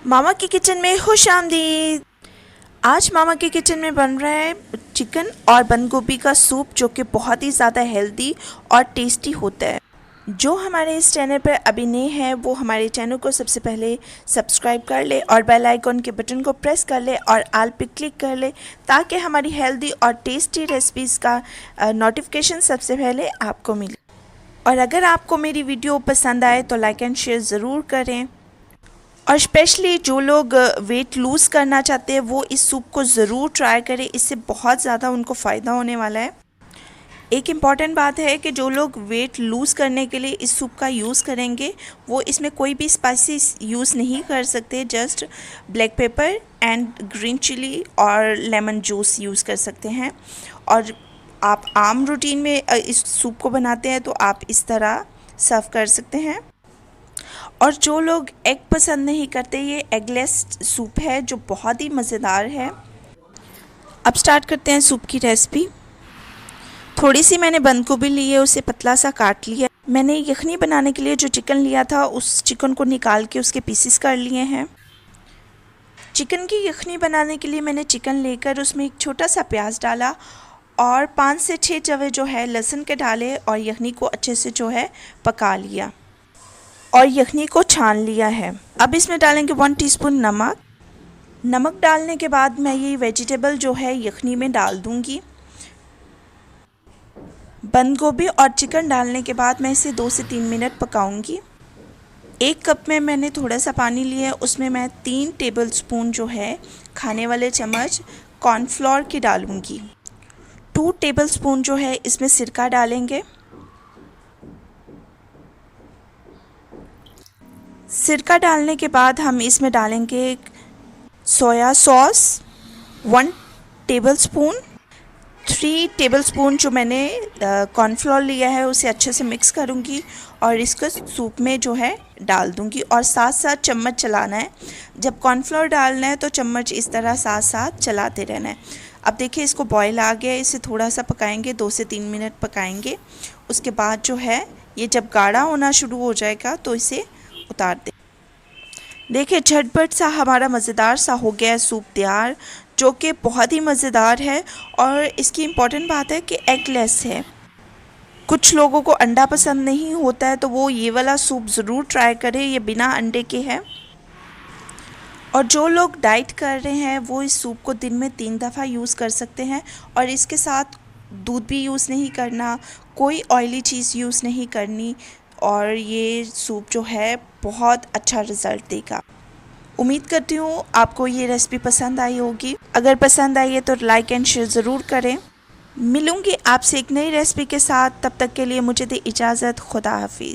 मामा की किचन में खुश आमदीद। आज मामा की किचन में बन रहा है चिकन और बंद गोभी का सूप, जो कि बहुत ही ज़्यादा हेल्दी और टेस्टी होता है। जो हमारे इस चैनल पर अभी नए हैं वो हमारे चैनल को सबसे पहले सब्सक्राइब कर ले और बेल आइकॉन के बटन को प्रेस कर ले और ऑल पे क्लिक कर ले, ताकि हमारी हेल्दी और टेस्टी रेसिपीज़ का नोटिफिकेशन सबसे पहले आपको मिले। और अगर आपको मेरी वीडियो पसंद आए तो लाइक एंड शेयर ज़रूर करें। और स्पेशली जो लोग वेट लूज़ करना चाहते हैं वो इस सूप को ज़रूर ट्राई करें, इससे बहुत ज़्यादा उनको फ़ायदा होने वाला है। एक इम्पॉर्टेंट बात है कि जो लोग वेट लूज़ करने के लिए इस सूप का यूज़ करेंगे वो इसमें कोई भी स्पाइसेस यूज़ नहीं कर सकते, just black pepper and green chilli और लेमन जूस यूज़ कर सकते हैं। और आप आम रूटीन में इस सूप को बनाते हैं तो आप इस तरह सर्व कर सकते हैं। और जो लोग एग पसंद नहीं करते, ये एगलेस सूप है जो बहुत ही मज़ेदार है। अब स्टार्ट करते हैं सूप की रेसिपी। थोड़ी सी मैंने बंद गोभी ली है, उसे पतला सा काट लिया। मैंने यखनी बनाने के लिए जो चिकन लिया था उस चिकन को निकाल के उसके पीसेस कर लिए हैं। चिकन की यखनी बनाने के लिए मैंने चिकन लेकर उसमें एक छोटा सा प्याज डाला और 5 से 6 जवे जो है लहसुन के डाले और यखनी को अच्छे से जो है पका लिया और यखनी को छान लिया है। अब इसमें डालेंगे 1 टीस्पून नमक। नमक डालने के बाद मैं ये वेजिटेबल जो है यखनी में डाल दूंगी। बंद गोभी और चिकन डालने के बाद मैं इसे 2 से 3 मिनट पकाऊंगी। 1 कप में मैंने थोड़ा सा पानी लिया है, उसमें मैं 3 टेबलस्पून जो है खाने वाले चम्मच कॉर्नफ्लोर की डालूंगी। 2 टेबलस्पून जो है इसमें सिरका डालेंगे। सिरका डालने के बाद हम इसमें डालेंगे सोया सॉस 1 टेबलस्पून। 3 टेबलस्पून जो मैंने कॉर्नफ्लोर लिया है उसे अच्छे से मिक्स करूँगी और इसको सूप में जो है डाल दूँगी और साथ साथ चम्मच चलाना है। जब कॉर्नफ्लोर डालना है तो चम्मच इस तरह साथ साथ चलाते रहना है। अब देखिए इसको बॉयल आ गया, इसे थोड़ा सा पकाएंगे, 2 से 3 मिनट पकाएंगे। उसके बाद जो है ये जब गाढ़ा होना शुरू हो जाएगा तो इसे उतार दें। देखिए झटपट सा हमारा मज़ेदार सा हो गया है सूप तैयार, जो कि बहुत ही मज़ेदार है। और इसकी इम्पॉर्टेंट बात है कि एगलेस है। कुछ लोगों को अंडा पसंद नहीं होता है तो वो ये वाला सूप ज़रूर ट्राई करें, ये बिना अंडे के है। और जो लोग डाइट कर रहे हैं वो इस सूप को दिन में 3 दफ़ा यूज़ कर सकते हैं और इसके साथ दूध भी यूज़ नहीं करना, कोई ऑयली चीज़ यूज़ नहीं करनी और ये सूप जो है बहुत अच्छा रिज़ल्ट देगा। उम्मीद करती हूँ आपको ये रेसिपी पसंद आई होगी। अगर पसंद आई है तो लाइक एंड शेयर ज़रूर करें। मिलूँगी आपसे एक नई रेसिपी के साथ, तब तक के लिए मुझे दे इजाज़त। खुदा हाफिज़।